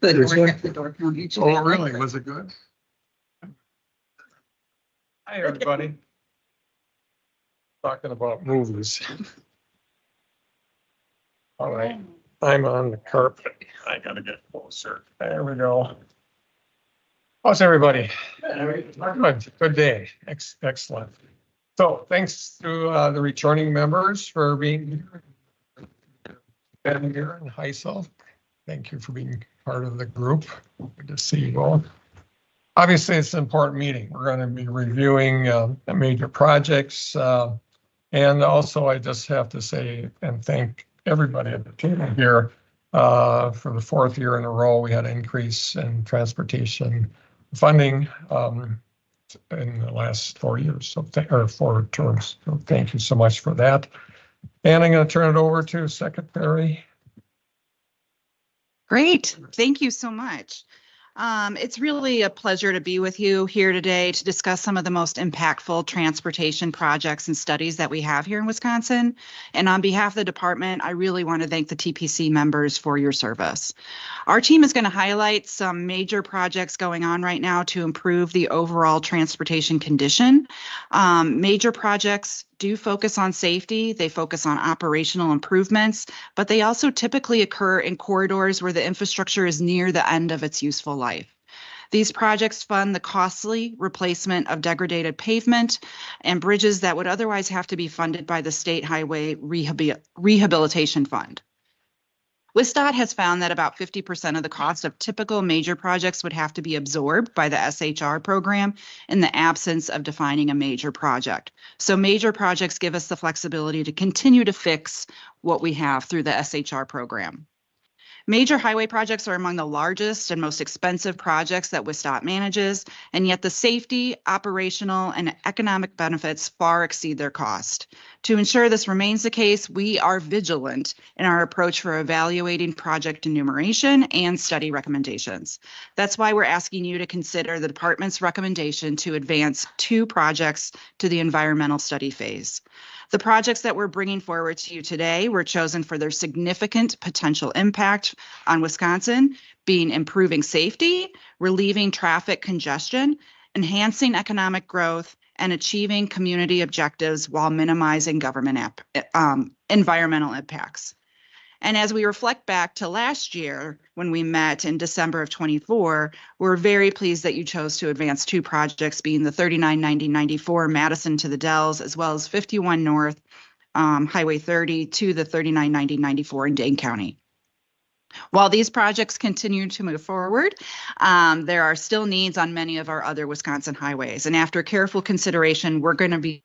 Oh, really? Was it good? Hi, everybody. Talking about movies. All right, I'm on the carpet. I gotta get closer. There we go. How's everybody? Good day. Excellent. So thanks to the returning members for being here. Ben here and Heisel. Thank you for being part of the group. Good to see you all. Obviously, it's an important meeting. We're going to be reviewing the major projects. And also, I just have to say and thank everybody at the table here for the fourth year in a row. We had an increase in transportation funding in the last 4 years, so or 4 terms. So thank you so much for that. And I'm going to turn it over to Secretary. Great. Thank you so much. It's really a pleasure to be with you here today to discuss some of the most impactful transportation projects and studies that we have here in Wisconsin. And on behalf of the department, I really want to thank the TPC members for your service. Our team is going to highlight some major projects going on right now to improve the overall transportation condition. Major projects do focus on safety, they focus on operational improvements, but they also typically occur in corridors where the infrastructure is near the end of its useful life. These projects fund the costly replacement of degraded pavement and bridges that would otherwise have to be funded by the State Highway Rehabilitation Fund. WSDOT has found that about 50% of the cost of typical major projects would have to be absorbed by the SHR program in the absence of defining a major project. So major projects give us the flexibility to continue to fix what we have through the SHR program. Major highway projects are among the largest and most expensive projects that WSDOT manages, and yet the safety, operational, and economic benefits far exceed their cost. To ensure this remains the case, we are vigilant in our approach for evaluating project enumeration and study recommendations. That's why we're asking you to consider the department's recommendation to advance 2 projects to the environmental study phase. The projects that we're bringing forward to you today were chosen for their significant potential impact on Wisconsin, being improving safety, relieving traffic congestion, enhancing economic growth, and achieving community objectives while minimizing government environmental impacts. And as we reflect back to last year, when we met in December of 24, we're very pleased that you chose to advance 2 projects, being the 3990-94 Madison to the Dells, as well as 51 North Highway 30 to the 3990-94 in Dane County. While these projects continue to move forward, there are still needs on many of our other Wisconsin highways. And after careful consideration, we're going to be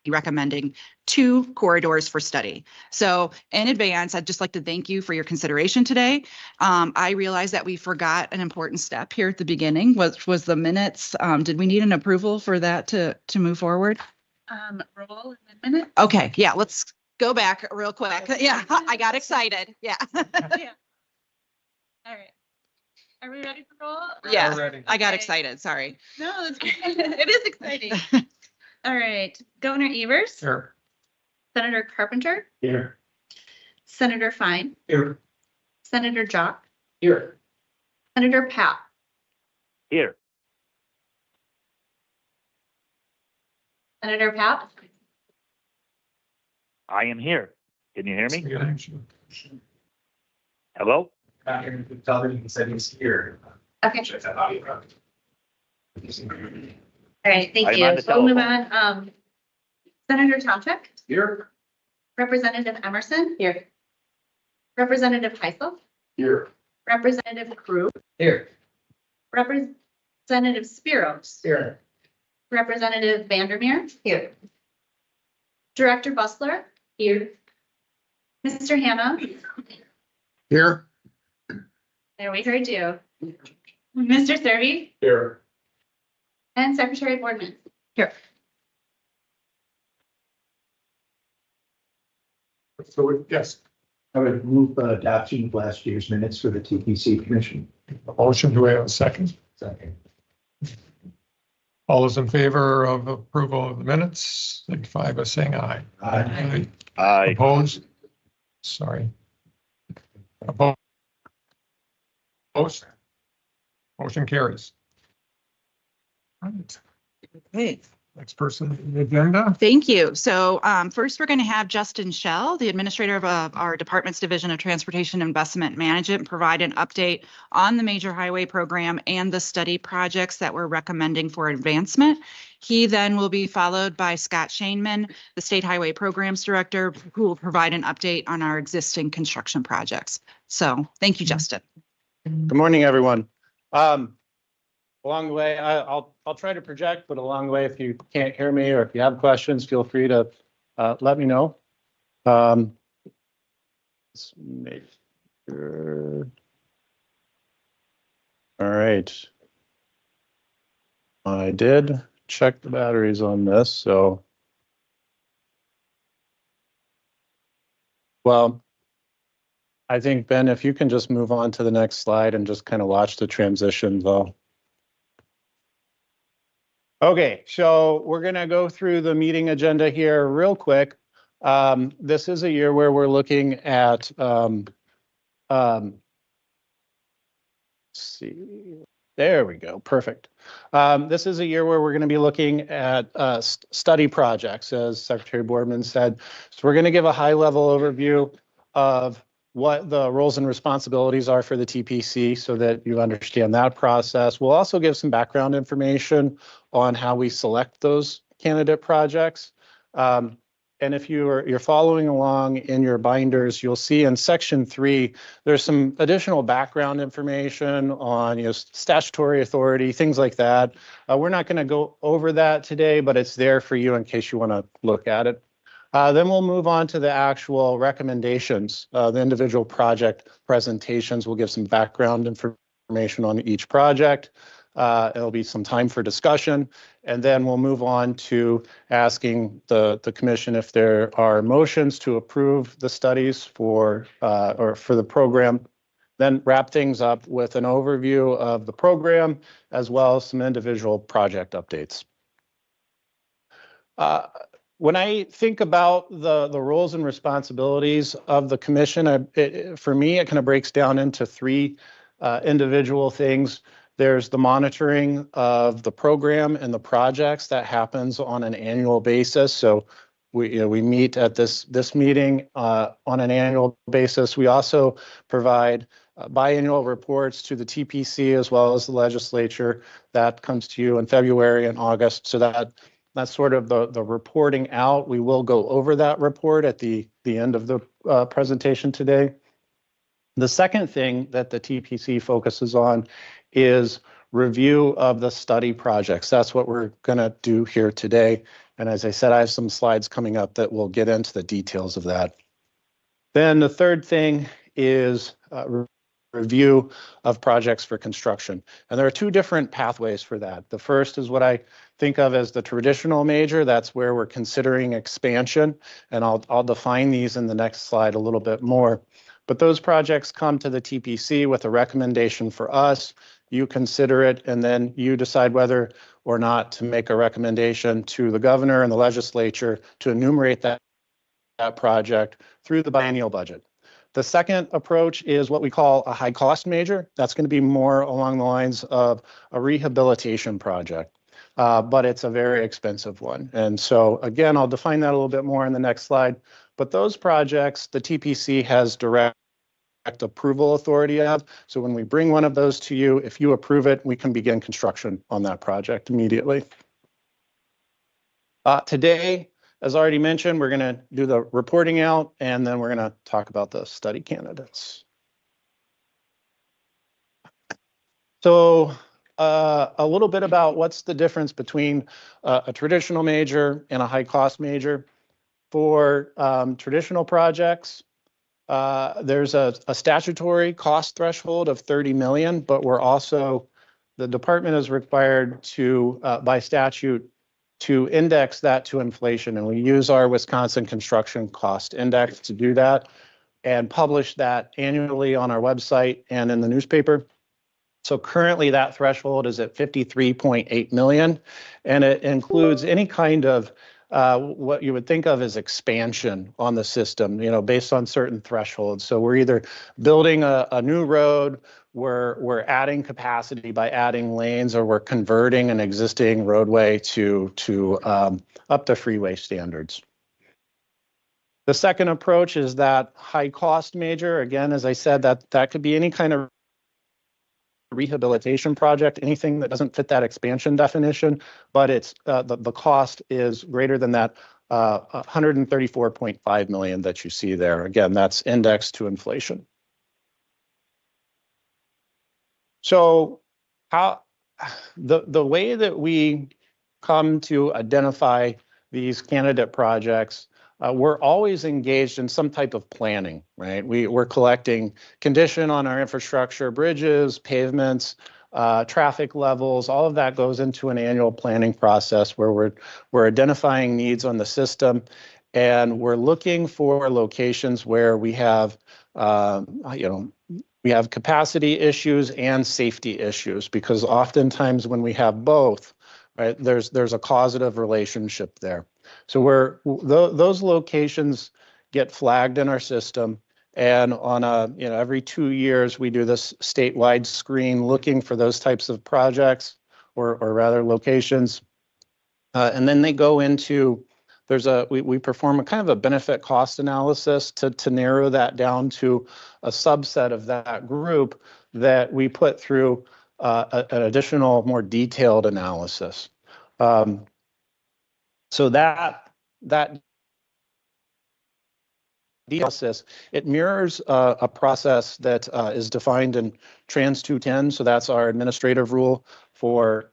recommending 2 corridors for study. So in advance, I'd just like to thank you for your consideration today. I realize that we forgot an important step here at the beginning, which was the minutes. Did we need an approval for that to move forward? Roll in the minute. Okay, yeah, let's go back real quick. Yeah, I got excited. Yeah. Yeah. All right. Are we ready for roll? Yeah, ready. I got excited. Sorry. No, that's great. It is exciting. All right. Governor Evers. Here. Senator Carpenter. Here. Senator Fine. Here. Senator Jock. Here. Senator Pat. Here. Senator Pat. I am here. Can you hear me? Yeah. Hello? Tell him he said he's here. Okay. Check that audio. All right. Thank I'm you. on the So we'll move on. Senator Tomczyk. Here. Representative Emerson. Here. Representative Heisel. Here. Representative Crew. Here. Representative Spiros. Here. Representative Vandermeer. Here. Director Bustler. Here. Mr. Hannah. Here. There, we heard you. Mr. Serby. Here. And Secretary Boardman. Here. So, yes, I would move adoption of last year's minutes for the TPC Commission. a motion. Do we have a second? Second. All those in favor of approval of the minutes, signify by saying aye. Aye. Aye. Opposed? Sorry. Opposed? Opposed? Motion carries. All right, Okay. next person on the agenda. Thank you. So first, we're going to have Justin Shell, the administrator of our department's Division of Transportation Investment Management, provide an update on the major highway program and the study projects that we're recommending for advancement. He then will be followed by Scott Shaneman, the State Highway Programs Director, who will provide an update on our existing construction projects. So thank you, Justin. Good morning, everyone. Along the way, I'll try to project, but along the way, if you can't hear me or if you have questions, feel free to let me know. Let's make sure. All right. I did check the batteries on this, so. Well, I think, Ben, if you can just move on to the next slide and just kind of watch the transition though. Okay, so we're going to go through the meeting agenda here real quick. This is a year where we're looking at, let's see, there we go, perfect. This is a year where we're going to be looking at study projects, as Secretary Boardman said. So we're going to give a high-level overview of what the roles and responsibilities are for the TPC so that you understand that process. We'll also give some background information on how we select those candidate projects. And if you're following along in your binders, you'll see in section 3, there's some additional background information on statutory authority, things like that. We're not going to go over that today, but it's there for you in case you want to look at it. Then we'll move on to the actual recommendations, the individual project presentations. We'll give some background information on each project. It'll be some time for discussion, and then we'll move on to asking the commission if there are motions to approve the studies for the program. Then wrap things up with an overview of the program as well as some individual project updates. When I think about the roles and responsibilities of the commission, for me, it kind of breaks down into 3 individual things. There's the monitoring of the program and the projects that happens on an annual basis. So we meet at this meeting on an annual basis. We also provide biannual reports to the TPC as well as the legislature. That comes to you in February and August. So that's sort of the reporting out. We will go over that report at the end of the presentation today. The second thing that the TPC focuses on is review of the study projects. That's what we're going to do here today. And as I said, I have some slides coming up that will get into the details of that. Then the third thing is review of projects for construction. And there are 2 different pathways for that. The first is what I think of as the traditional major. That's where we're considering expansion. And I'll define these in the next slide a little bit more. But those projects come to the TPC with a recommendation for us. You consider it, and then you decide whether or not to make a recommendation to the governor and the legislature to enumerate that project through the biennial budget. The second approach is what we call a high cost major. That's going to be more along the lines of a rehabilitation project, but it's a very expensive one. And so again, I'll define that a little bit more in the next slide. But those projects, the TPC has direct approval authority of. So when we bring one of those to you, if you approve it, we can begin construction on that project immediately. Today, as already mentioned, we're going to do the reporting out, and then we're going to talk about the study candidates. So a little bit about what's the difference between a traditional major and a high cost major. For traditional projects, there's a statutory cost threshold of 30 million, but the department is required to, by statute, to index that to inflation. And we use our Wisconsin Construction Cost Index to do that and publish that annually on our website and in the newspaper. So currently that threshold is at 53.8 million, and it includes any kind of what you would think of as expansion on the system, you know, based on certain thresholds. So we're either building a new road, we're adding capacity by adding lanes, or we're converting an existing roadway to up to freeway standards. The second approach is that high cost major. Again, as I said, that could be any kind of rehabilitation project, anything that doesn't fit that expansion definition, but it's the cost is greater than that 134.5 million that you see there. Again, that's indexed to inflation. So how the way that we come to identify these candidate projects, we're always engaged in some type of planning, right? We're collecting condition on our infrastructure, bridges, pavements, traffic levels. All of that goes into an annual planning process where we're identifying needs on the system, and we're looking for locations where we have, we have capacity issues and safety issues, because oftentimes when we have both, right, there's a causative relationship there. So those locations get flagged in our system, and on every 2 years we do this statewide screen looking for those types of projects or rather locations, and then they go into we perform a kind of a benefit cost analysis to narrow that down to a subset of that group that we put through an additional more detailed analysis. So that analysis, it mirrors a process that is defined in Trans 210. So that's our administrative rule for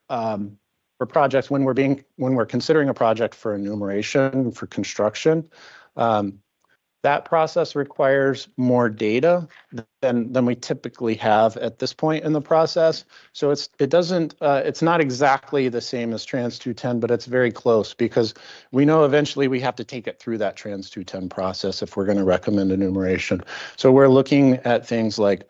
projects when we're considering a project for enumeration for construction. That process requires more data than we typically have at this point in the process. So it's not exactly the same as Trans 210, but it's very close, because we know eventually we have to take it through that Trans 210 process if we're going to recommend enumeration. So we're looking at things like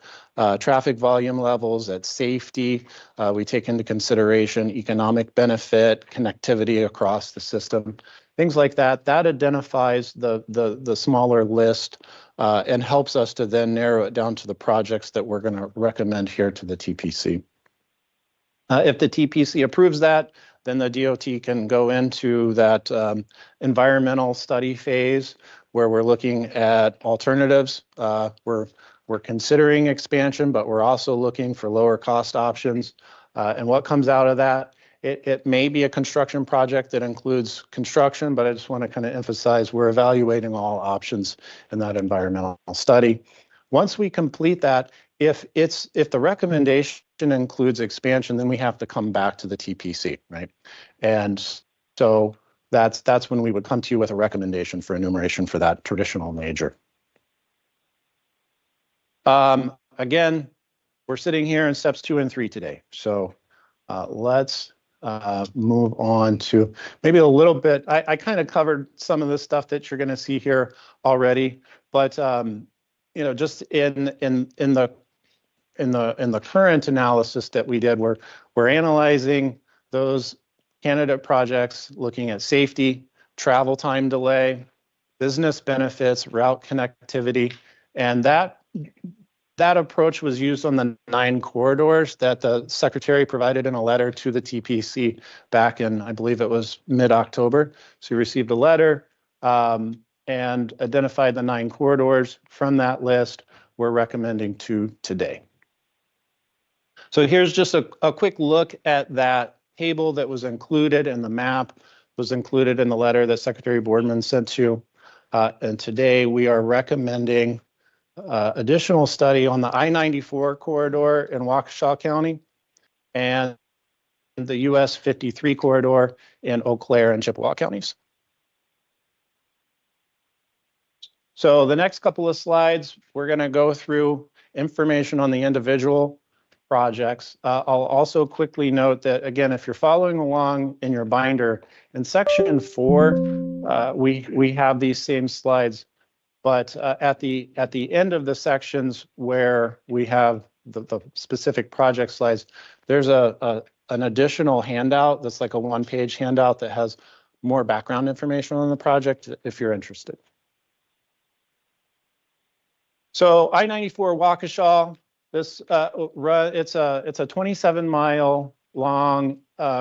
traffic volume levels, at safety. We take into consideration economic benefit, connectivity across the system. Things like that, that identifies the smaller list and helps us to then narrow it down to the projects that we're going to recommend here to the TPC. If the TPC approves that, then the DOT can go into that environmental study phase where we're looking at alternatives. We're considering expansion, but we're also looking for lower cost options. And what comes out of that, it may be a construction project that includes construction, but I just want to kind of emphasize we're evaluating all options in that environmental study. Once we complete that, if the recommendation includes expansion, then we have to come back to the TPC, right? And so that's when we would come to you with a recommendation for enumeration for that traditional major. Again, we're sitting here in steps 2 and 3 today. So let's move on to maybe a little bit. I kind of covered some of the stuff that you're going to see here already, but just in the current analysis that we did, we're analyzing those candidate projects, looking at safety, travel time delay, business benefits, route connectivity, and that approach was used on the 9 corridors that the Secretary provided in a letter to the TPC back in, I believe it was mid-October. So we received a letter and identified the 9 corridors from that list we're recommending to today. So here's just a quick look at that table that was included, and the map was included in the letter that Secretary Boardman sent to. And today we are recommending additional study on the I-94 corridor in Waukesha County and the US 53 corridor in Eau Claire and Chippewa counties. So the next couple of slides, we're going to go through information on the individual projects. I'll also quickly note that, again, if you're following along in your binder, in section 4, we have these same slides. But at the end of the sections where we have the specific project slides, there's an additional handout that's like a 1-page handout that has more background information on the project if you're interested. So I-94 Waukesha, this it's a 27-mile long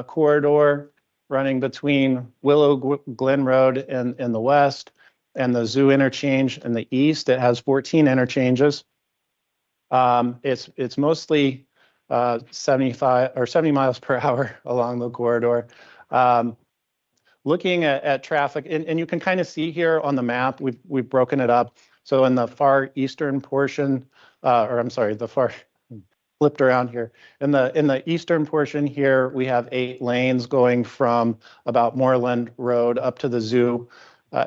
corridor running between Willow Glen Road in the west and the Zoo interchange in the east. It has 14 interchanges. It's mostly 75 or 70 miles per hour along the corridor. Looking at traffic, and you can kind of see here on the map, we've broken it up. So in the far eastern portion, or I'm sorry, the far flipped around here. In the eastern portion here, we have 8 lanes going from about Moreland Road up to the Zoo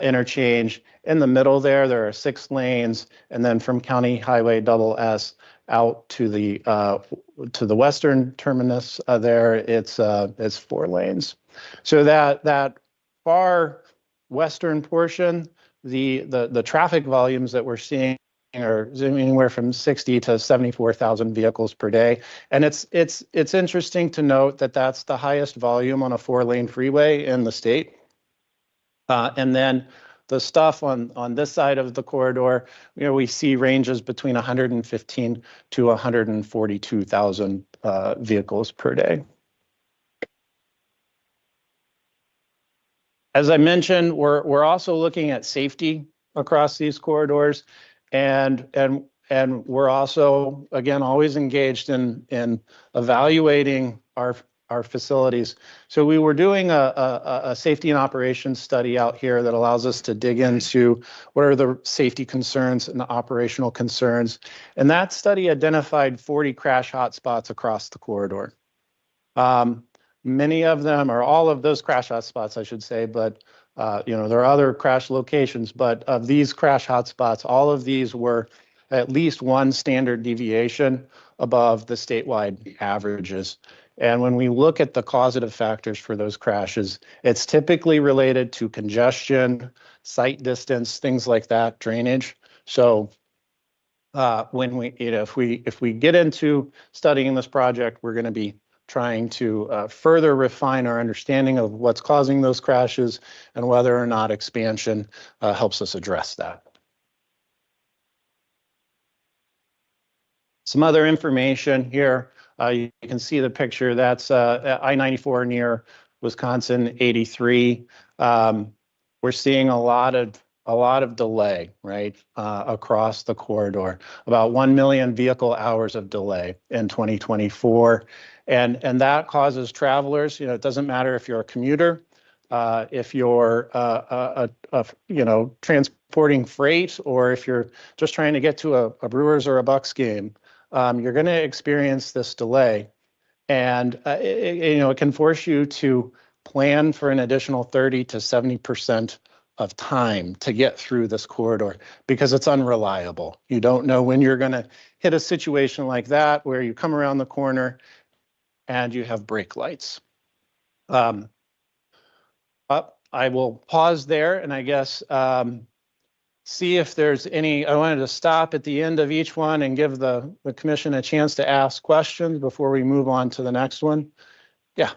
interchange. In the middle there are 6 lanes, and then from County Highway SS out to the western terminus there, it's 4 lanes. So that far western portion, the traffic volumes that we're seeing are anywhere from 60 to 74,000 vehicles per day. And it's interesting to note that that's the highest volume on a 4-lane freeway in the state. And then the stuff on this side of the corridor, we see ranges between 115 to 142,000 vehicles per day. As I mentioned, we're also looking at safety across these corridors, and we're also, again, always engaged in evaluating our facilities. So we were doing a safety and operations study out here that allows us to dig into what are the safety concerns and the operational concerns. And that study identified 40 crash hotspots across the corridor. Many of them, or all of those crash hotspots, I should say, but there are other crash locations, but of these crash hotspots, all of these were at least 1 standard deviation above the statewide averages. And when we look at the causative factors for those crashes, it's typically related to congestion, sight distance, things like that, drainage. So when if we get into studying this project, we're going to be trying to further refine our understanding of what's causing those crashes and whether or not expansion helps us address that. Some other information here. You can see the picture. That's I-94 near Wisconsin 83. We're seeing a lot of delay, right, across the corridor. About 1 million vehicle hours of delay in 2024, and that causes travelers. It doesn't matter if you're a commuter, if you're transporting freight, or if you're just trying to get to a Brewers or a Bucks game. You're going to experience this delay, and it can force you to plan for an additional 30 to 70% of time to get through this corridor because it's unreliable. You don't know when you're going to hit a situation like that where you come around the corner and you have brake lights. I will pause there and I guess see if there's any. I wanted to stop at the end of each one and give the commission a chance to ask questions before we move on to the next one. Yeah.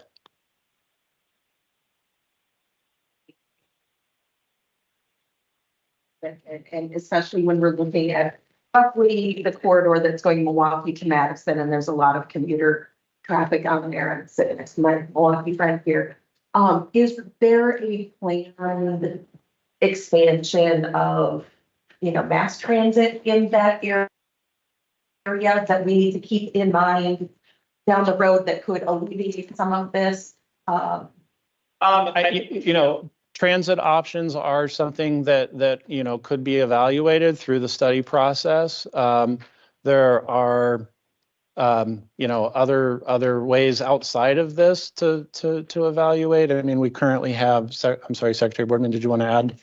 And especially when we're looking at roughly the corridor that's going Milwaukee to Madison, and there's a lot of commuter traffic on there. I'm sitting next to my Milwaukee friend here. Is there a planned expansion of, mass transit in that area that we need to keep in mind down the road that could alleviate some of this? Transit options are something that could be evaluated through the study process. There are other ways outside of this to evaluate. I mean, we currently have. I'm sorry, Secretary Boardman, did you want to add?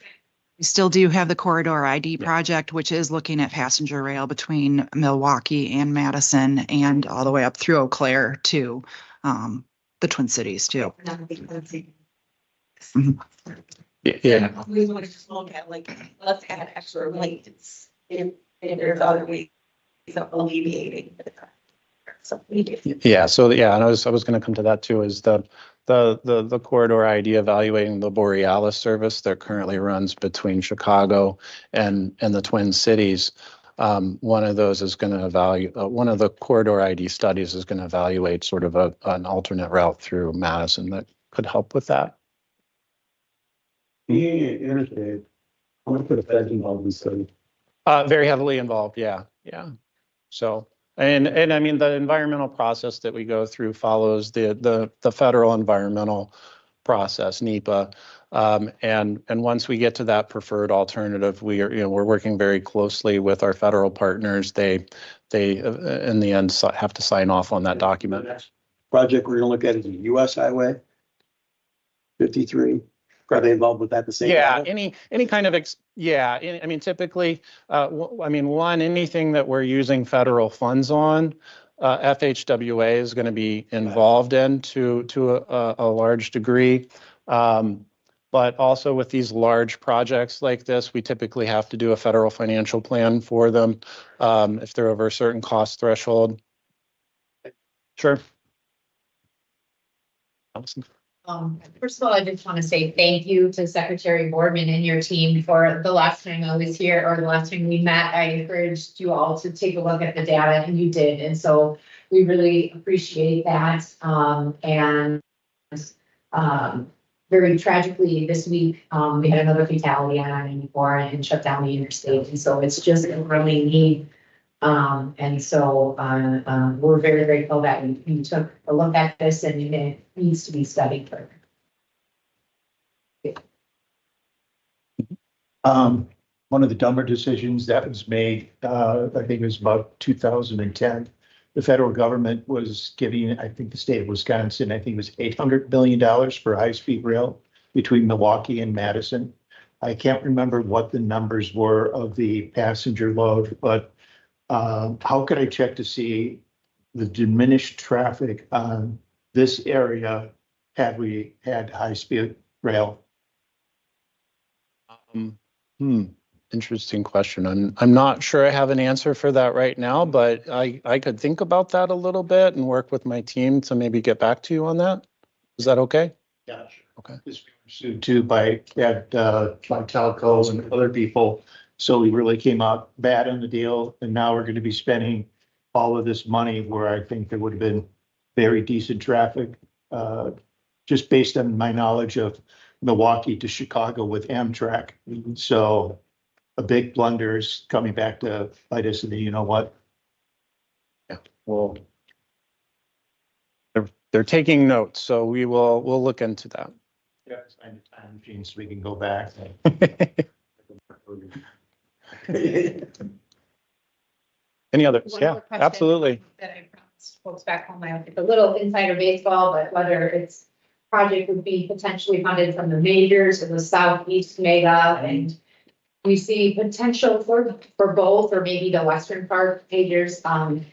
We still do have the Corridor ID project, which is looking at passenger rail between Milwaukee and Madison and all the way up through Eau Claire to the Twin Cities too. Yeah. We want to just look at let's add extra lanes if there's other ways of alleviating the traffic. So we do. Yeah. So and I was going to come to that too. Is the the corridor ID evaluating the Borealis service that currently runs between Chicago and the Twin Cities. One of those is going to evaluate, one of the corridor ID studies is going to evaluate sort of an alternate route through Madison that could help with that. Yeah, interstate. I'm gonna put a fence in all these studies. Very heavily involved, yeah. So, and I mean, the environmental process that we go through follows the federal environmental process, NEPA. And once we get to that preferred alternative, we're working very closely with our federal partners. They in the end have to sign off on that document. Project we're gonna look at is a US Highway 53. Are they involved with that the same? Yeah, level? any kind of, I mean, typically, anything that we're using federal funds on, FHWA is going to be involved in to a large degree. But also with these large projects like this, we typically have to do a federal financial plan for them if they're over a certain cost threshold. Sure. Allison? First of all, I just want to say thank you to Secretary Boardman and your team for the last time I was here, or the last time we met. I encouraged you all to take a look at the data, and you did. And so we really appreciate that. Very tragically this week, we had another fatality on I-94 and shut down the interstate. And so it's just a really need. And so we're very grateful that you took a look at this, and it needs to be studied further. One of the dumber decisions that was made, I think it was about 2010. The federal government was giving, I think the state of Wisconsin, I think it was $800 million for high-speed rail between Milwaukee and Madison. I can't remember what the numbers were of the passenger load, but how could I check to see the diminished traffic on this area had we had high-speed rail? Interesting question. I'm not sure I have an answer for that right now, but I could think about that a little bit and work with my team to maybe get back to you on that. Is that okay? Yeah, sure. Okay. This was pursued too by telcos and other people. So we really came out bad on the deal, and now we're going to be spending all of this money where I think there would have been very decent traffic. Just based on my knowledge of Milwaukee to Chicago with Amtrak. So a big blunder is coming back to bite us in the, you know what? Yeah, well, they're taking notes, so we'll look into that. Yeah, find a time machine so we can go back. Any others? One Yeah, more question absolutely. That I promised folks back home, it's a little insider baseball, but whether it's project would be potentially funded from the majors or the southeast mega, and we see potential for both, or maybe the western part majors. And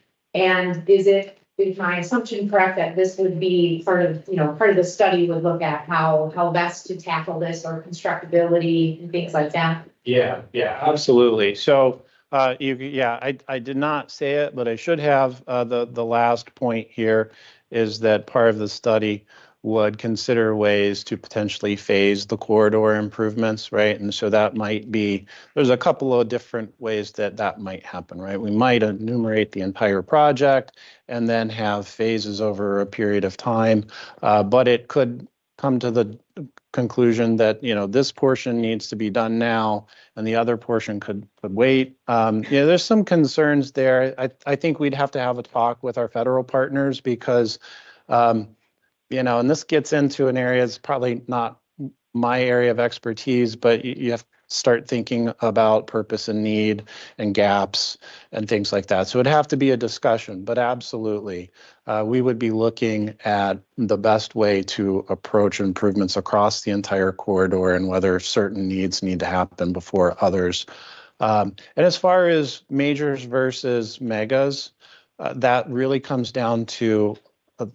is my assumption correct that this would be part of the study would look at how best to tackle this, or constructability and things like that? Yeah, absolutely. So, I did not say it, but I should have. The last point here is that part of the study would consider ways to potentially phase the corridor improvements, right? And so that might be, there's a couple of different ways that might happen, right? We might enumerate the entire project and then have phases over a period of time, but it could come to the conclusion that, this portion needs to be done now and the other portion could wait. There's some concerns there. I think we'd have to have a talk with our federal partners because, and this gets into an area that's probably not my area of expertise, but you have to start thinking about purpose and need and gaps and things like that. So it'd have to be a discussion, but absolutely, we would be looking at the best way to approach improvements across the entire corridor and whether certain needs need to happen before others. And as far as majors versus megas, that really comes down to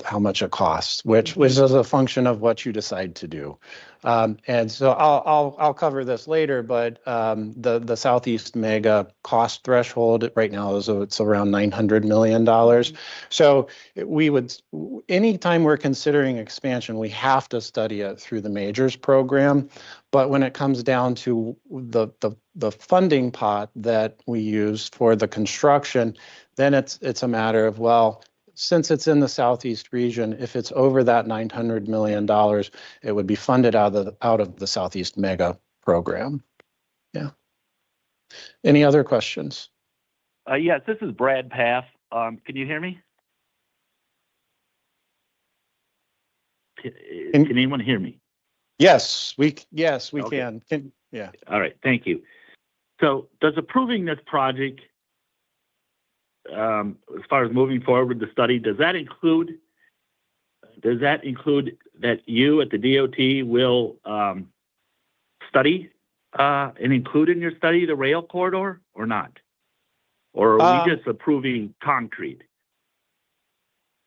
how much it costs, which is a function of what you decide to do. And so I'll cover this later, but the Southeast Mega cost threshold right now it's around $900 million. So we would, anytime we're considering expansion, we have to study it through the majors program. But when it comes down to the funding pot that we use for the construction, then it's a matter of, well, since it's in the Southeast region, if it's over that $900 million, it would be funded out of the Southeast Mega program. Yeah. Any other questions? Yes, this is Brad Paff. Can you hear me? Can anyone hear me? Yes, we Okay. can. Yeah. All right, thank you. So does approving this project, as far as moving forward with the study, does that include that you at the DOT will study and include in your study the rail corridor or not? Or are we just approving concrete?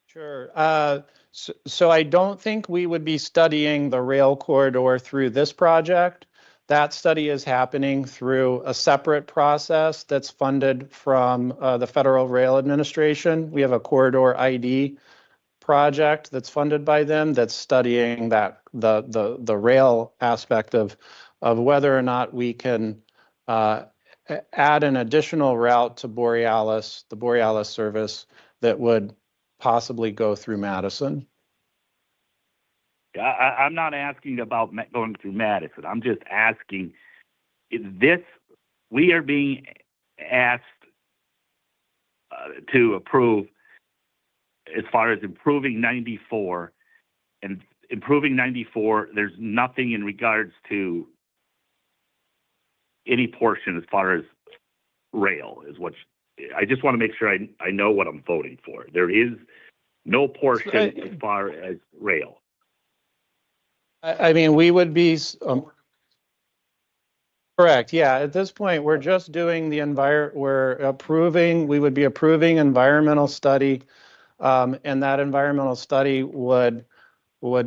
Sure. So I don't think we would be studying the rail corridor through this project. That study is happening through a separate process that's funded from the Federal Rail Administration. We have a corridor ID project that's funded by them that's studying that the rail aspect of whether or not we can add an additional route to Borealis, the Borealis service that would possibly go through Madison. I'm not asking about going through Madison. I'm just asking, we are being asked to approve as far as improving 94, and improving 94, there's nothing in regards to any portion as far as rail is what I just want to make sure I know what I'm voting for. There is no portion as far as rail. I mean, we would be correct. Yeah, at this point, we're just doing the we would be approving environmental study, and that environmental study would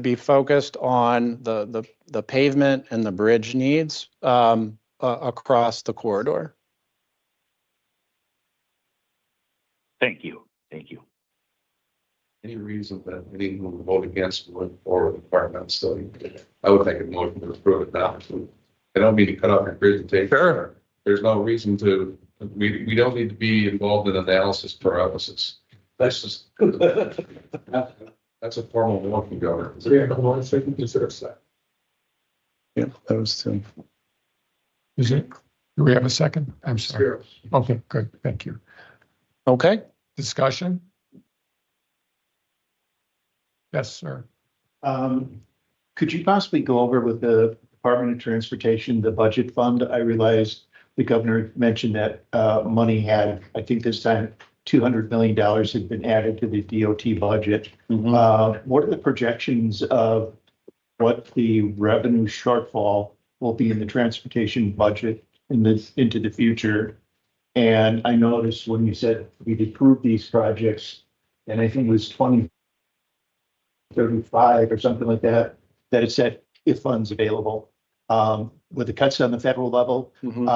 be focused on the pavement and the bridge needs across the corridor. Thank you. Thank you. Any reason that anyone would vote against going forward with the environmental study? I would make a motion to approve it now. I don't mean to cut off your presentation. Sure. There's no reason to, we don't need to be involved in analysis paralysis. That's just, that's a formal motion, Governor. Is there no one second consider that? Yeah, that was two. Is it? Do we have a second? I'm sorry. Okay, good. Thank you. Okay. Discussion? Yes, sir. Could you possibly go over with the Department of Transportation, the budget fund? I realized the governor mentioned that money had, I think this time, $200 million had been added to the DOT budget. Mm-hmm. What are the projections of what the revenue shortfall will be in the transportation budget into the future? And I noticed when you said we'd approve these projects, and I think it was 2035 or something like that, that it said if funds available. With the cuts on the federal level, Mm-hmm.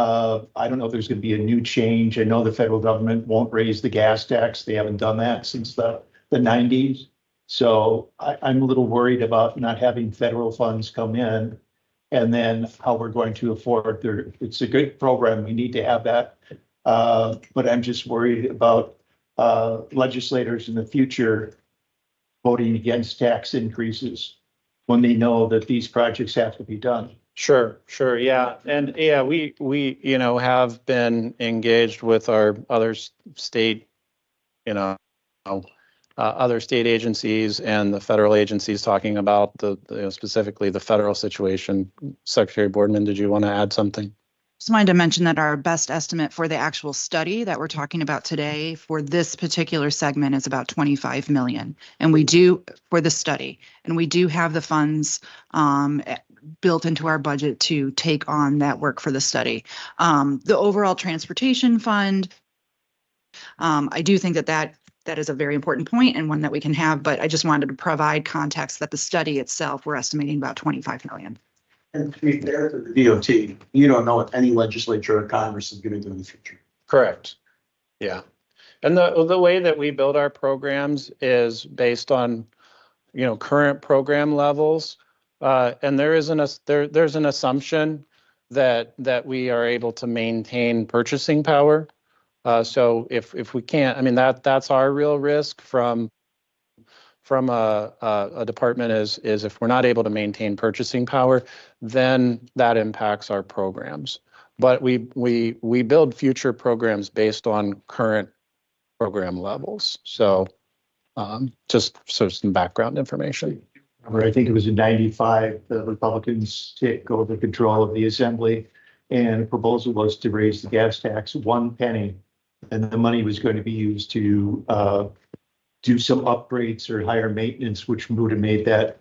I don't know if there's going to be a new change. I know the federal government won't raise the gas tax. They haven't done that since the 90s. So I'm a little worried about not having federal funds come in, and then how we're going to afford their, it's a good program. We need to have that. But I'm just worried about legislators in the future voting against tax increases when they know that these projects have to be done. Sure, yeah. And yeah, we have been engaged with our other state, other state agencies and the federal agencies talking about specifically the federal situation. Secretary Boardman, did you want to add something? Just wanted to mention that our best estimate for the actual study that we're talking about today for this particular segment is about 25 million. And we do for the study, and we do have the funds built into our budget to take on that work for the study. The overall transportation fund, I do think that that is a very important point and one that we can have, but I just wanted to provide context that the study itself, we're estimating about 25 million. And to be fair to the DOT, you don't know what any legislature or Congress is gonna do in the future. Correct. Yeah. And the way that we build our programs is based on, current program levels. And there's an assumption that we are able to maintain purchasing power. So if we can't, I mean, that's our real risk from a department is if we're not able to maintain purchasing power, then that impacts our programs. But we build future programs based on current program levels. So just some background information. I think it was in 95, the Republicans took over control of the assembly, and the proposal was to raise the gas tax 1 penny. And the money was going to be used to do some upgrades or higher maintenance, which would have made that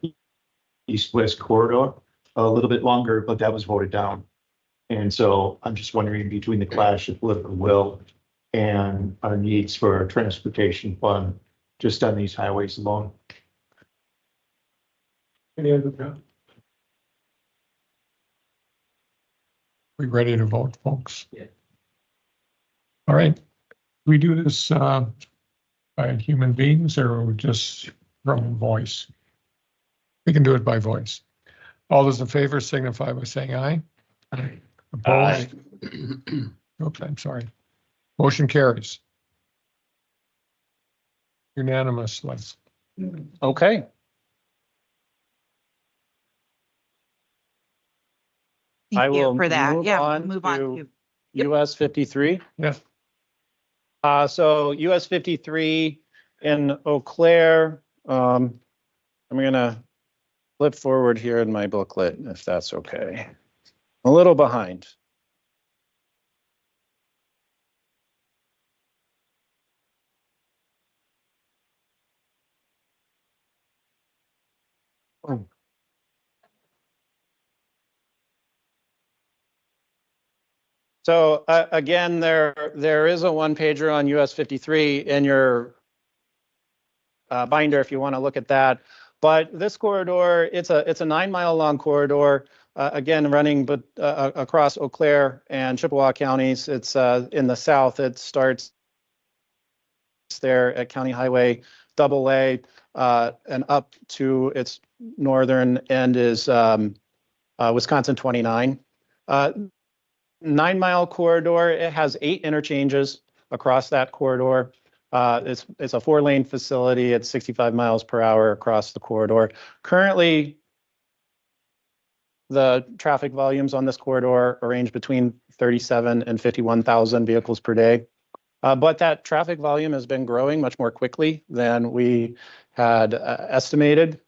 east-west corridor a little bit longer, but that was voted down. And so I'm just wondering, between the clash of political will and our needs for a transportation fund, just on these highways alone. Any other comments? We ready to vote, folks? Yeah. All right. We do this by human beings or just from voice? We can do it by voice. All those in favor signify by saying aye. Aye. Opposed? Oops, I'm sorry. Motion carries. Unanimously. Okay. I Thank you will for that. move Yeah, on move on to to. US 53. Yes. So US 53 in Eau Claire, I'm gonna flip forward here in my booklet, if that's okay. A little behind. So again, there is a one pager on US 53 in your binder if you want to look at that. But this corridor, it's a 9-mile long corridor, again running across Eau Claire and Chippewa counties. It's in the south. It starts there at County Highway AA, and up to its northern end is Wisconsin 29. 9-mile corridor. It has 8 interchanges across that corridor. It's a 4-lane facility at 65 miles per hour across the corridor. Currently, the traffic volumes on this corridor range between 37 and 51,000 vehicles per day. But that traffic volume has been growing much more quickly than we had estimated.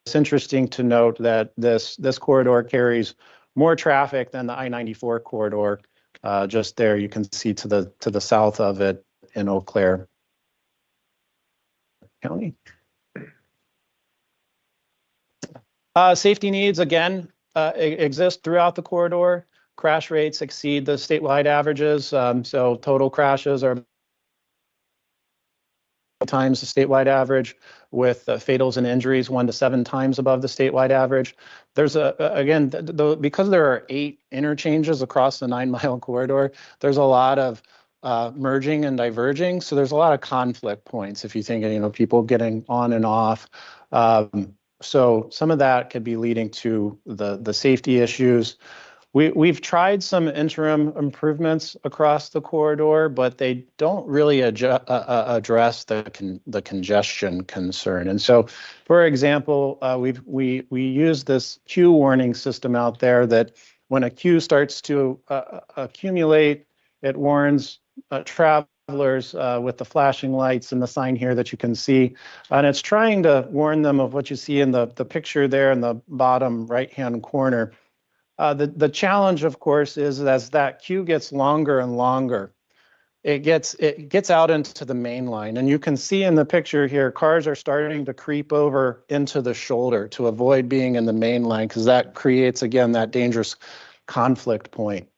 It's interesting to note that this corridor carries more traffic than the I-94 corridor. Just there, you can see to the south of it in Eau Claire County. Safety needs again exist throughout the corridor. Crash rates exceed the statewide averages. So total crashes are times the statewide average, with fatals and injuries 1 to 7 times above the statewide average. There's because there are 8 interchanges across the 9-mile corridor, there's a lot of merging and diverging. So there's a lot of conflict points if you think, people getting on and off. So some of that could be leading to the safety issues. We've tried some interim improvements across the corridor, but they don't really address the congestion concern. And so, for example, we use this queue warning system out there that when a queue starts to accumulate, it warns travelers with the flashing lights and the sign here that you can see. And it's trying to warn them of what you see in the picture there in the bottom right-hand corner. The challenge, of course, is as that queue gets longer and longer, it gets out into the main line. And you can see in the picture here, cars are starting to creep over into the shoulder to avoid being in the main line, because that creates, again, that dangerous conflict point.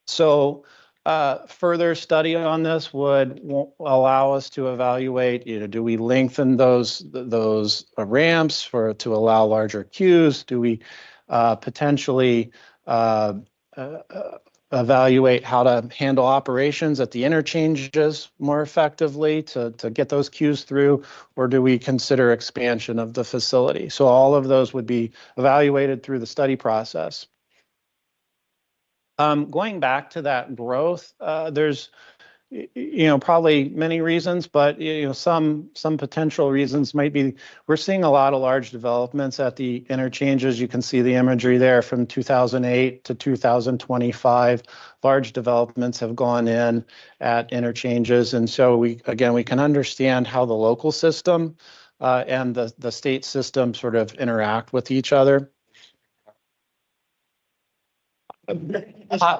So further study on this would allow us to evaluate, do we lengthen those ramps to allow larger queues? Do we potentially evaluate how to handle operations at the interchanges more effectively to get those queues through, or do we consider expansion of the facility? So all of those would be evaluated through the study process. Going back to that growth, there's, probably many reasons, but, some potential reasons might be we're seeing a lot of large developments at the interchanges. You can see the imagery there from 2008 to 2025. Large developments have gone in at interchanges. And so we can understand how the local system and the state system sort of interact with each other.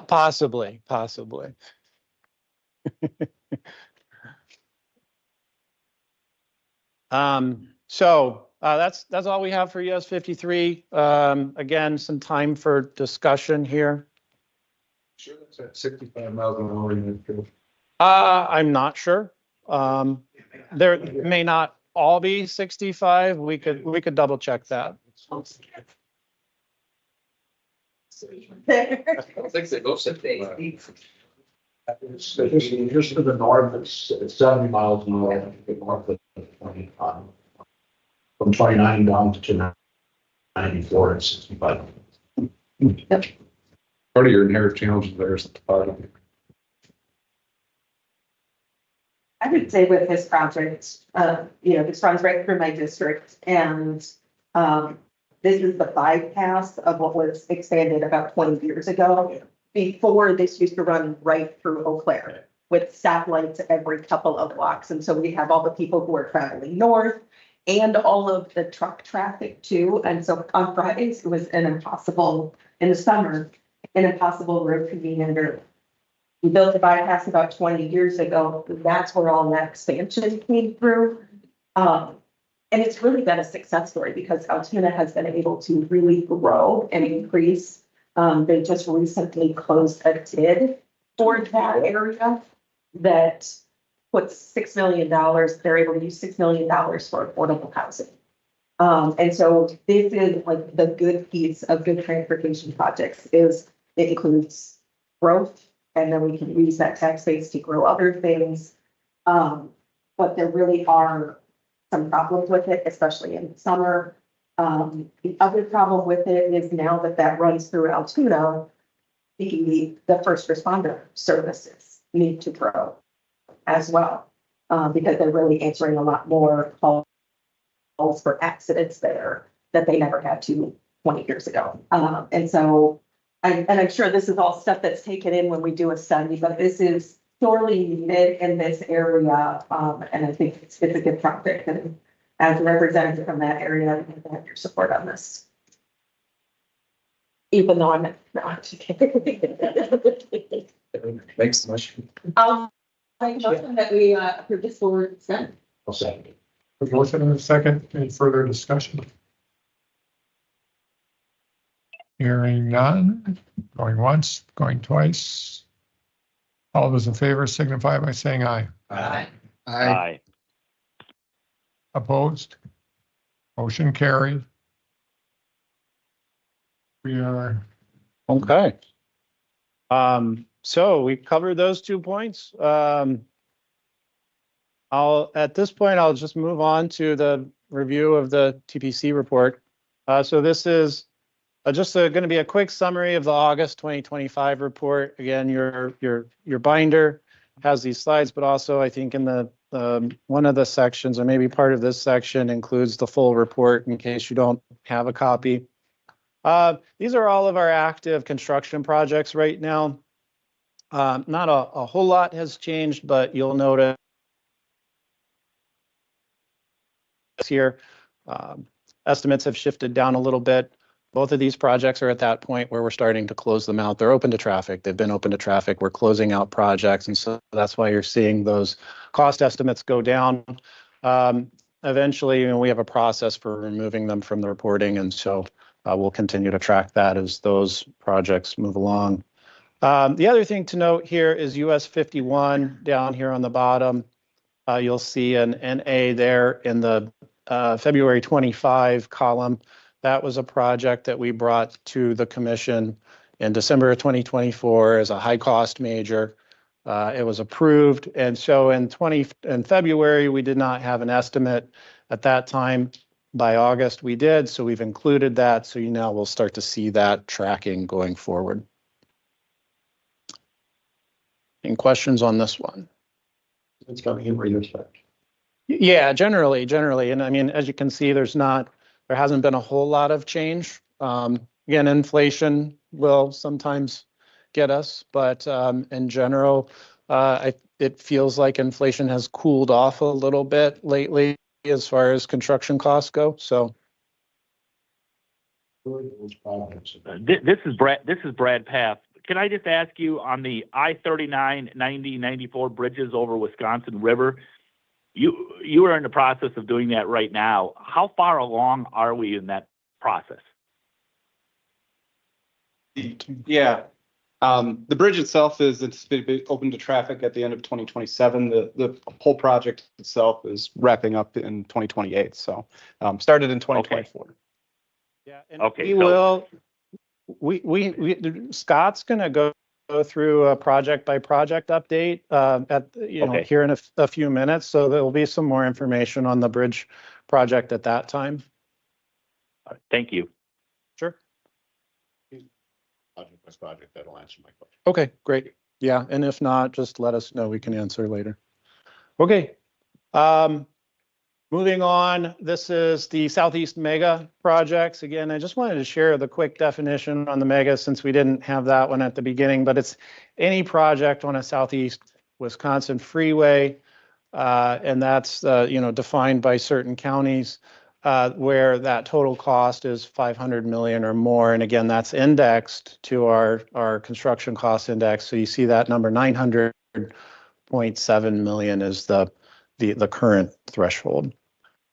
Possibly. So that's all we have for US 53. Again, some time for discussion here. Sure, that's at 65 miles an hour. I'm not sure. There may not all be 65. We could double check that. I don't think they go 65. Just to the north, it's 70 miles an hour, north of 25. From 29 down to 94 and 65. Part of your inherent challenges there is the topography. I would say with this project, this runs right through my district, and this is the bypass of what was expanded about 20 years ago. Before, this used to run right through Eau Claire with stoplights every couple of blocks. And so we have all the people who are traveling north and all of the truck traffic too. And so on Fridays, it was in the summer, an impossible road to be under. We built the bypass about 20 years ago. That's where all that expansion came through. And it's really been a success story because Altoona has been able to really grow and increase. They just recently closed a TID for that area that puts $6 million. They're able to use $6 million for affordable housing. And so this is like the good piece of good transportation projects is it includes growth, and then we can use that tax base to grow other things. But there really are some problems with it, especially in the summer. The other problem with it is now that runs through Altoona, the first responder services need to grow as well, because they're really answering a lot more calls for accidents there that they never had to 20 years ago. And so, I'm sure this is all stuff that's taken in when we do a study, but this is sorely needed in this area. And I think it's a good project. And as a representative from that area, I have your support on this. Even though I'm not. Thanks so much. I'll make a motion that we approve this for consent. I'll second it. A motion and a second. Any further discussion? Hearing none. Going once, going twice. All those in favor signify by saying aye. Aye. Aye. Opposed? Motion carried. We are, Okay. So we covered those 2 points. At this point, I'll just move on to the review of the TPC report. So this is just going to be a quick summary of the August 2025 report. Again, your binder has these slides, but also I think in the one of the sections, or maybe part of this section, includes the full report in case you don't have a copy. These are all of our active construction projects right now. Not a whole lot has changed, but you'll notice here, estimates have shifted down a little bit. Both of these projects are at that point where we're starting to close them out. They're open to traffic. They've been open to traffic. We're closing out projects. And so that's why you're seeing those cost estimates go down. Eventually, we have a process for removing them from the reporting. And so we'll continue to track that as those projects move along. The other thing to note here is US 51 down here on the bottom. You'll see an NA there in the February 25 column. That was a project that we brought to the commission in December of 2024 as a high cost major. It was approved. And so in February, we did not have an estimate at that time. By August, we did. So we've included that. So you now will start to see that tracking going forward. Any questions on this one? It's coming in retrospect. Yeah, generally. And I mean, as you can see, there hasn't been a whole lot of change. Again, inflation will sometimes get us, but in general, it feels like inflation has cooled off a little bit lately as far as construction costs go. So This is Brad Paff. Can I just ask you on the I-39, 90, 94 bridges over Wisconsin River? You are in the process of doing that right now. How far along are we in that process? Yeah. The bridge itself is anticipated to be open to traffic at the end of 2027. The whole project itself is wrapping up in 2028. So started in 2024. Okay. yeah, and Okay, Scott's going to go through a project by project update here in a few minutes. So there will be some more information on the bridge project at that time. Thank you. Sure. Project, that'll answer my question. Okay, great. Yeah, and if not, just let us know. We can answer later. Okay. Moving on, this is the Southeast Mega projects. Again, I just wanted to share the quick definition on the mega since we didn't have that one at the beginning, but it's any project on a Southeast Wisconsin freeway, and that's defined by certain counties where that total cost is 500 million or more. And again, that's indexed to our construction cost index. So you see that number 900.7 million is the current threshold.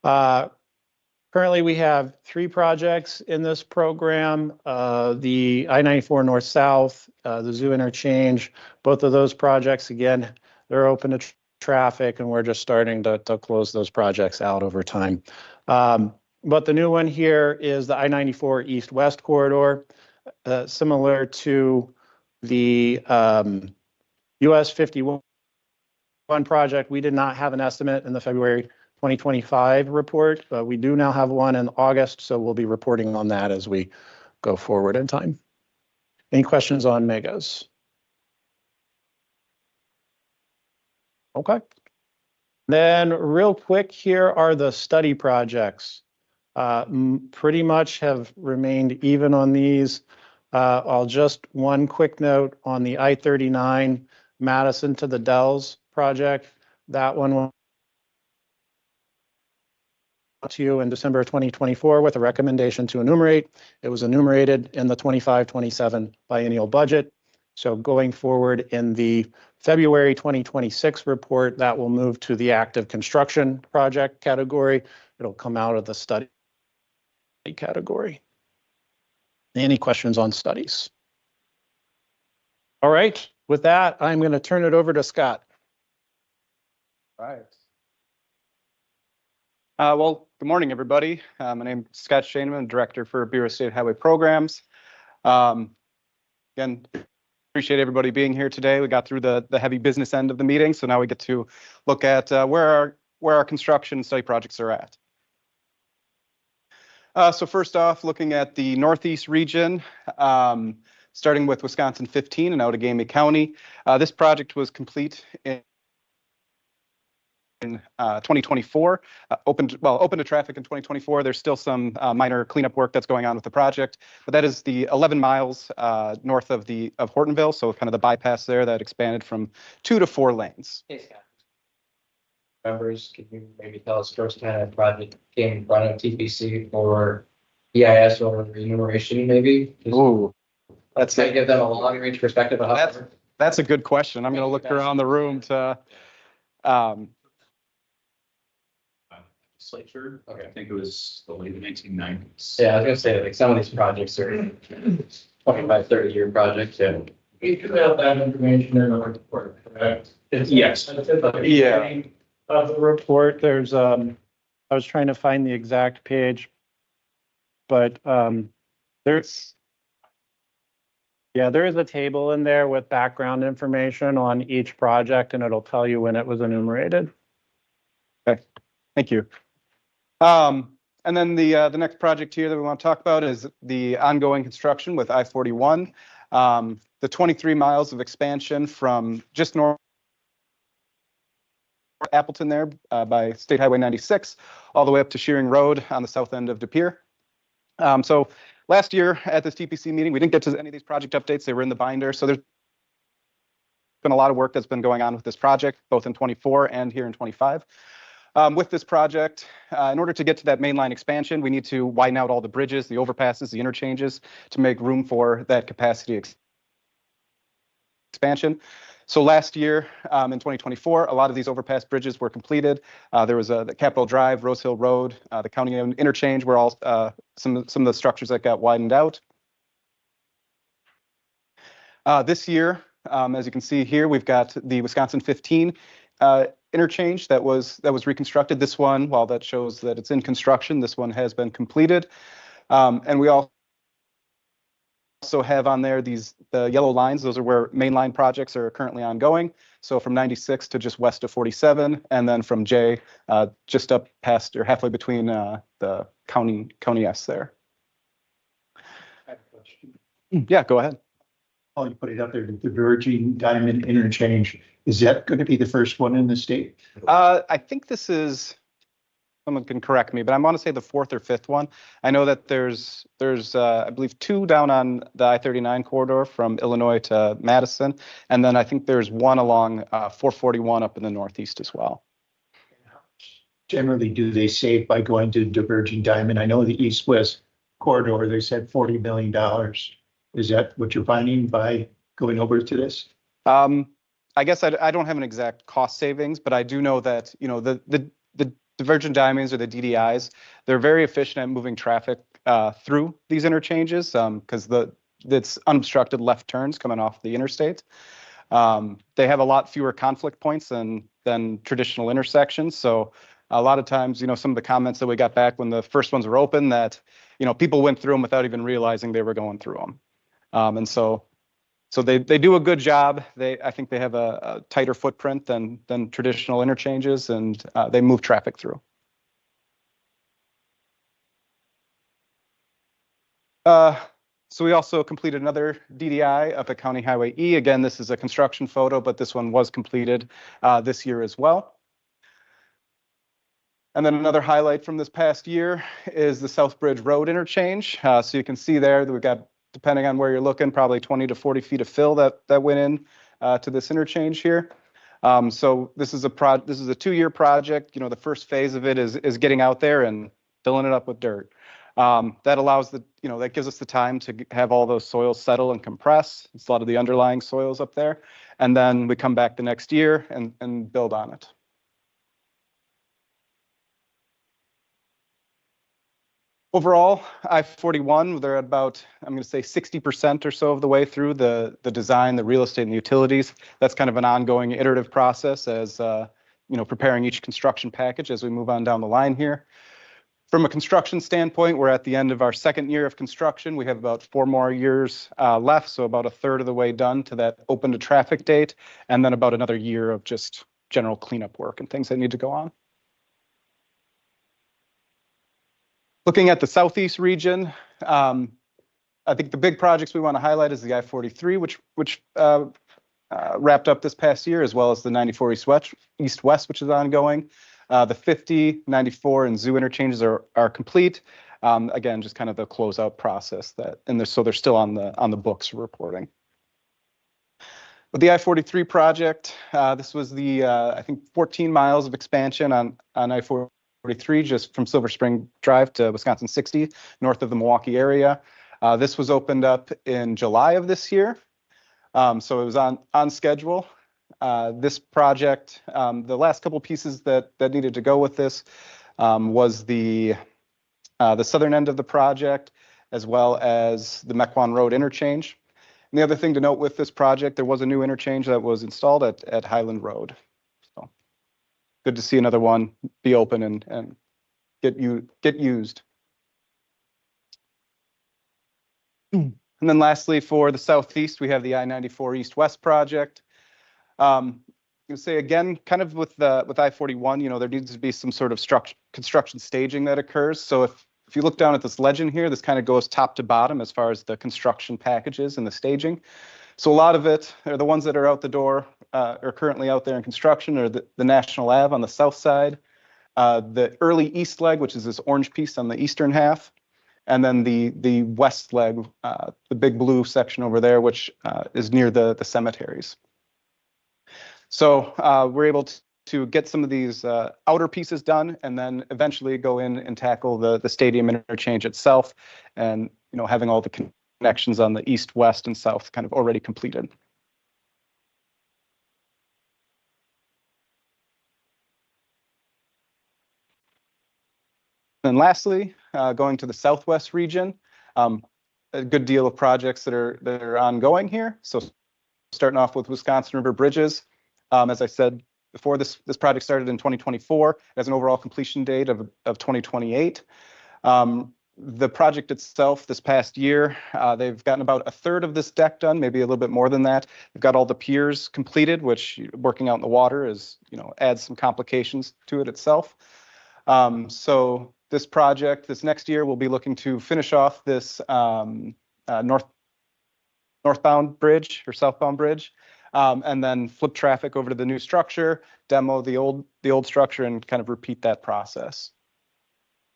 Currently, we have 3 projects in this program, the I-94 North-South, the Zoo Interchange. Both of those projects, again, they're open to traffic, and we're just starting to close those projects out over time. But the new one here is the I-94 East-West corridor, similar to the US 51 project. We did not have an estimate in the February 2025 report, but we do now have one in August, so we'll be reporting on that as we go forward in time. Any questions on megas? Okay. Then real quick, here are the study projects. Pretty much have remained even on these. I'll just one quick note on the I-39 Madison to the Dells project. That one to you in December of 2024 with a recommendation to enumerate. It was enumerated in the 25-27 biennial budget. So going forward in the February 2026 report, that will move to the active construction project category. It'll come out of the study category. Any questions on studies? All right, with that, I'm going to turn it over to Scott. All right. Well, good morning, everybody. My name is Scott Shaneman, Director for Bureau of State Highway Programs. Again, appreciate everybody being here today. We got through the heavy business end of the meeting, so now we get to look at where our construction study projects are at. So first off, looking at the Northeast region, starting with Wisconsin 15 in Outagamie County. This project was complete in 2024, open to traffic in 2024. There's still some minor cleanup work that's going on with the project, but that is the 11 miles north of Hortonville, so kind of the bypass there that expanded from 2 to 4 lanes. Hey, Scott. Members, can you maybe tell us first time that project came in front of TPC for EIS or remuneration, maybe? Ooh, Let's give them a long range perspective of how that's a good question. I'm going to look around the room to. Legislature. Okay, I think it was the late 1990s. Yeah, I was gonna say like some of these projects are 25, 30-year projects. Yeah. We do have that information in our report, correct? Yes. That's at the Yeah. beginning Of the report, there's, I was trying to find the exact page. But, there's, yeah, there is a table in there with background information on each project and it'll tell you when it was enumerated. Okay, thank you. And then the next project here that we want to talk about is the ongoing construction with I-41. The 23 miles of expansion from just north of Appleton there by State Highway 96, all the way up to Shearing Road on the south end of De Pere. So last year at this TPC meeting, we didn't get to any of these project updates. They were in the binder. So there's been a lot of work that's been going on with this project, both in 24 and here in 25. With this project, in order to get to that mainline expansion, we need to widen out all the bridges, the overpasses, the interchanges to make room for that capacity expansion. So last year, in 2024, a lot of these overpass bridges were completed. There was the Capitol Drive, Rose Hill Road, the county interchange were all some of the structures that got widened out. This year, as you can see here, we've got the Wisconsin 15 interchange that was reconstructed. This one, while that shows that it's in construction, this one has been completed. And we also have on there the yellow lines. Those are where mainline projects are currently ongoing. So from 96 to just west of 47, and then from J just up past or halfway between the county S there. I have a question. Yeah, go ahead. Oh, you put it up there, the Virgin Diamond Interchange. Is that going to be the first one in the state? I think this is, someone can correct me, but I want to say the fourth or fifth one. I know that there's I believe 2 down on the I-39 corridor from Illinois to Madison, and then I think there's one along 441 up in the northeast as well. Generally, do they save by going to the Virgin Diamond? I know the east-west corridor, they said $40 million. Is that what you're finding by going over to this? I guess I don't have an exact cost savings, but I do know that, you know, the Virgin Diamonds or the DDIs, they're very efficient at moving traffic through these interchanges because it's unobstructed left turns coming off the interstate. They have a lot fewer conflict points than traditional intersections. So a lot of times, you know, some of the comments that we got back when the first ones were open that, you know, people went through them without even realizing they were going through them. And so they do a good job. I think they have a tighter footprint than traditional interchanges, and they move traffic through. So we also completed another DDI up at County Highway E. Again, this is a construction photo, but this one was completed this year as well. And then another highlight from this past year is the Southbridge Road interchange. So you can see there that we've got, depending on where you're looking, probably 20 to 40 feet of fill that went in to this interchange here. So this is a 2-year project. You know, the first phase of it is getting out there and filling it up with dirt. That allows that gives us the time to have all those soils settle and compress. It's a lot of the underlying soils up there. And then we come back the next year and build on it. Overall, I-41, they're at about, I'm going to say 60% or so of the way through the design, the real estate, and the utilities. That's kind of an ongoing iterative process as, preparing each construction package as we move on down the line here. From a construction standpoint, we're at the end of our 2nd year of construction. We have about 4 more years left, so about 1/3 of the way done to that open to traffic date, and then about another year of just general cleanup work and things that need to go on. Looking at the southeast region, I think the big projects we want to highlight is the I-43, which wrapped up this past year, as well as the 94 east-west, which is ongoing. The 50, 94, and Zoo interchanges are complete. Again, just kind of the closeout process so they're still on the books reporting. With the I-43 project, this was the I think 14 miles of expansion on I-43 just from Silver Spring Drive to Wisconsin 60, north of the Milwaukee area. This was opened up in July of this year, so it was on schedule. This project, the last couple pieces that needed to go with this was the southern end of the project, as well as the Mequon Road interchange. And the other thing to note with this project, there was a new interchange that was installed at Highland Road. So good to see another one be open and get used. And then lastly, for the southeast, we have the I-94 East-West project. You say again, kind of with I-41, you know, there needs to be some sort of construction staging that occurs. So if you look down at this legend here, this kind of goes top to bottom as far as the construction packages and the staging. So a lot of it are the ones that are out the door, are currently out there in construction, or the National Ave on the south side, the early east leg, which is this orange piece on the eastern half, and then the west leg, the big blue section over there, which is near the cemeteries. So we're able to get some of these outer pieces done, and then eventually go in and tackle the stadium interchange itself, and you know, having all the connections on the east, west, and south kind of already completed. And lastly, going to the southwest region, a good deal of projects that are ongoing here. So starting off with Wisconsin River Bridges, as I said before, this project started in 2024. It has an overall completion date of 2028. The project itself, this past year, they've gotten about a third of this deck done, maybe a little bit more than that. They've got all the piers completed, which working out in the water is, you know, adds some complications to it itself. So this project, this next year, we'll be looking to finish off this northbound bridge or southbound bridge, and then flip traffic over to the new structure, demo the old structure, and kind of repeat that process.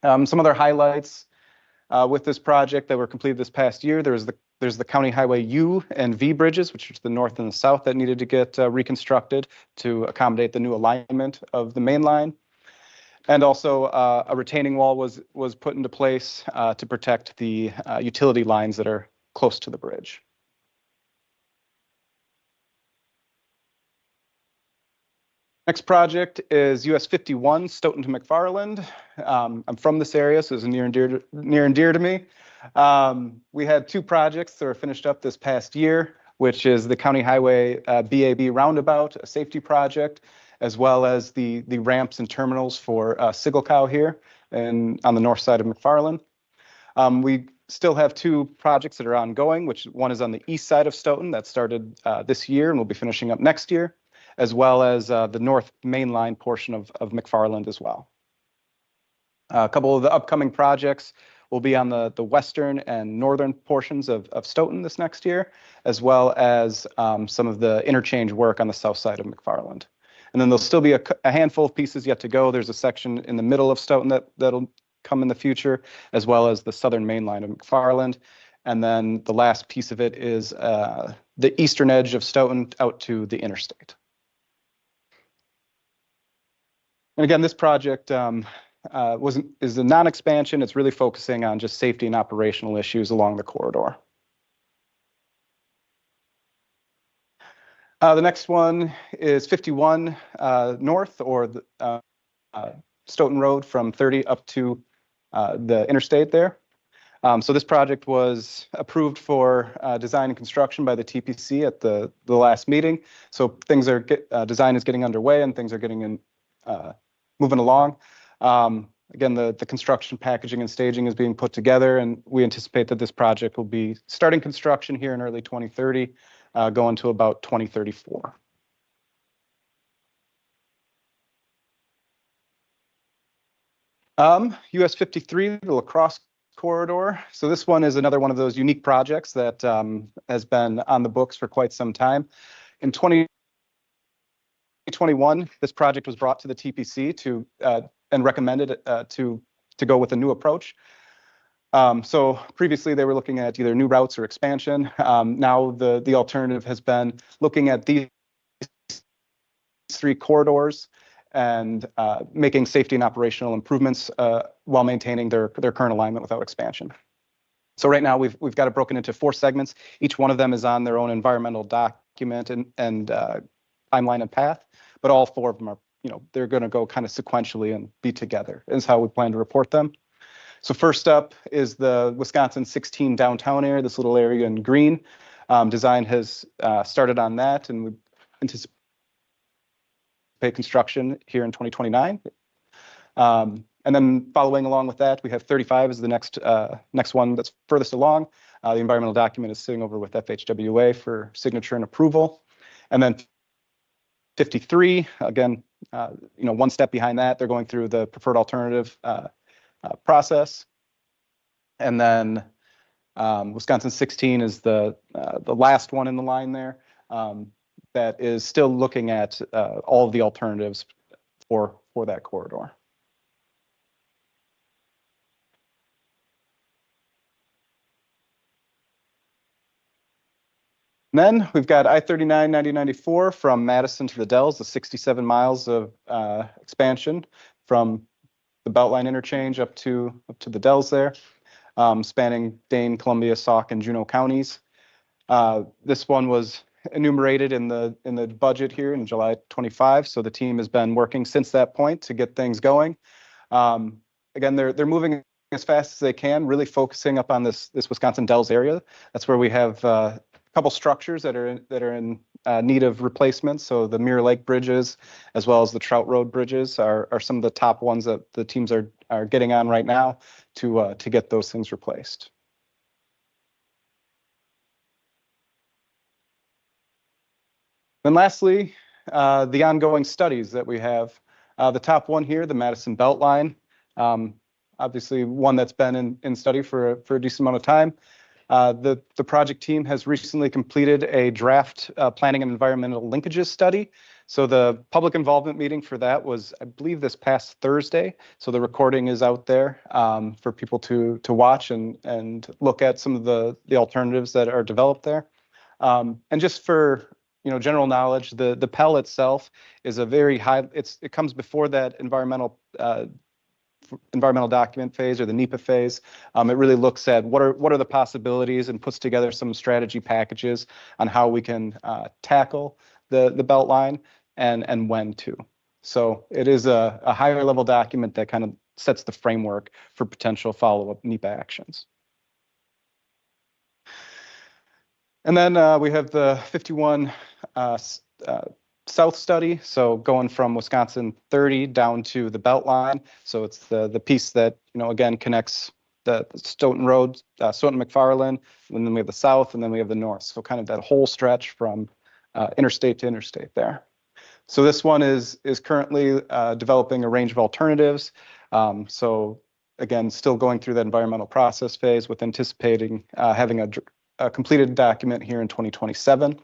Some other highlights with this project that were completed this past year, there's the County Highway U and V bridges, which is the north and the south, that needed to get reconstructed to accommodate the new alignment of the main line. And also a retaining wall was put into place to protect the utility lines that are close to the bridge. Next project is US 51, Stoughton to McFarland. I'm from this area, so it's near and dear to me. We had two projects that were finished up this past year, which is the County Highway BAB roundabout, a safety project, as well as the ramps and terminals for Sigelcow here and on the north side of McFarland. We still have two projects that are ongoing, which one is on the east side of Stoughton that started this year and will be finishing up next year, as well as the north main line portion of McFarland as well. A couple of the upcoming projects will be on the western and northern portions of Stoughton this next year, as well as some of the interchange work on the south side of McFarland. And then there'll still be a handful of pieces yet to go. There's a section in the middle of Stoughton that'll come in the future, as well as the southern main line of McFarland. And then the last piece of it is the eastern edge of Stoughton out to the interstate. And again, this project is a non-expansion. It's really focusing on just safety and operational issues along the corridor. The next one is 51 north, or the Stoughton Road from 30 up to the interstate there. So this project was approved for design and construction by the TPC at the last meeting. So things are design is getting underway and things are getting moving along. Again, the construction packaging and staging is being put together, and we anticipate that this project will be starting construction here in early 2030, going to about 2034. US 53, the La Crosse corridor. So this one is another one of those unique projects that has been on the books for quite some time. In 2021, this project was brought to the TPC and recommended to go with a new approach. So previously they were looking at either new routes or expansion. Now the alternative has been looking at these three corridors and making safety and operational improvements while maintaining their current alignment without expansion. So right now we've got it broken into 4 segments. Each one of them is on their own environmental document and timeline and path, but all 4 of them are, they're going to go kind of sequentially and be together is how we plan to report them. So first up is the Wisconsin 16 downtown area, this little area in green. Design has started on that, and we anticipate construction here in 2029. And then following along with that, we have 35 is the next one that's furthest along. The environmental document is sitting over with FHWA for signature and approval. And then 53, again, one step behind that, they're going through the preferred alternative process. And then Wisconsin 16 is the last one in the line there that is still looking at all of the alternatives for that corridor. And then we've got I-39, 9094 from Madison to the Dells, the 67 miles of expansion from the Beltline interchange up to the Dells there, spanning Dane, Columbia, Sauk, and Juneau counties. This one was enumerated in the budget here in July 25, so the team has been working since that point to get things going. Again, they're moving as fast as they can, really focusing up on this Wisconsin Dells area. That's where we have a couple structures that are in need of replacement. So the Mirror Lake bridges, as well as the Trout Road bridges, are some of the top ones that the teams are getting on right now to get those things replaced. Then lastly, the ongoing studies that we have. The top one here, the Madison Beltline, obviously one that's been in study for a decent amount of time. The project team has recently completed a draft planning and environmental linkages study. So the public involvement meeting for that was, I believe, this past Thursday. So the recording is out there for people to watch and look at some of the alternatives that are developed there. And just for general knowledge, the Pell itself is a very high. It comes before that environmental document phase or the NEPA phase. It really looks at what are the possibilities and puts together some strategy packages on how we can tackle the Beltline and when to. So it is a higher level document that kind of sets the framework for potential follow-up NEPA actions. And then we have the 51 South study, so going from Wisconsin 30 down to the Beltline. So it's the piece that again connects the Stoughton Road, Stoughton McFarland, and then we have the south, and then we have the north. So kind of that whole stretch from interstate to interstate there. So this one is currently developing a range of alternatives. So again, still going through that environmental process phase with anticipating having a completed document here in 2027.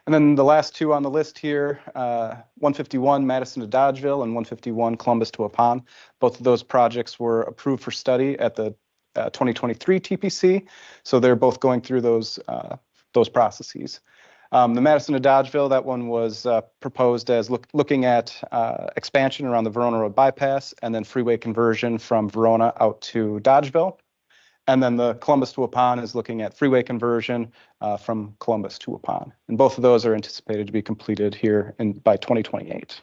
And then the last two on the list here, 151 Madison to Dodgeville and 151 Columbus to Waupun. Both of those projects were approved for study at the 2023 TPC. So they're both going through those processes. The Madison to Dodgeville, that one was proposed as looking at expansion around the Verona Road bypass and then freeway conversion from Verona out to Dodgeville. And then the Columbus to Waupun is looking at freeway conversion from Columbus to Waupun. And both of those are anticipated to be completed here by 2028.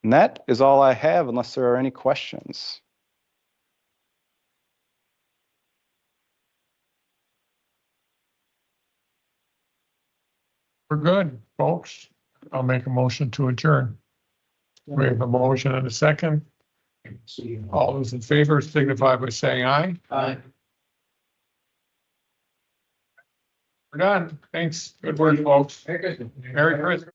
And that is all I have, unless there are any questions. We're good, folks. I'll make a motion to adjourn. We have a motion and a second. All those in favor signify by saying aye. Aye. We're done. Thanks. Good work, folks. Very good. Merry Christmas.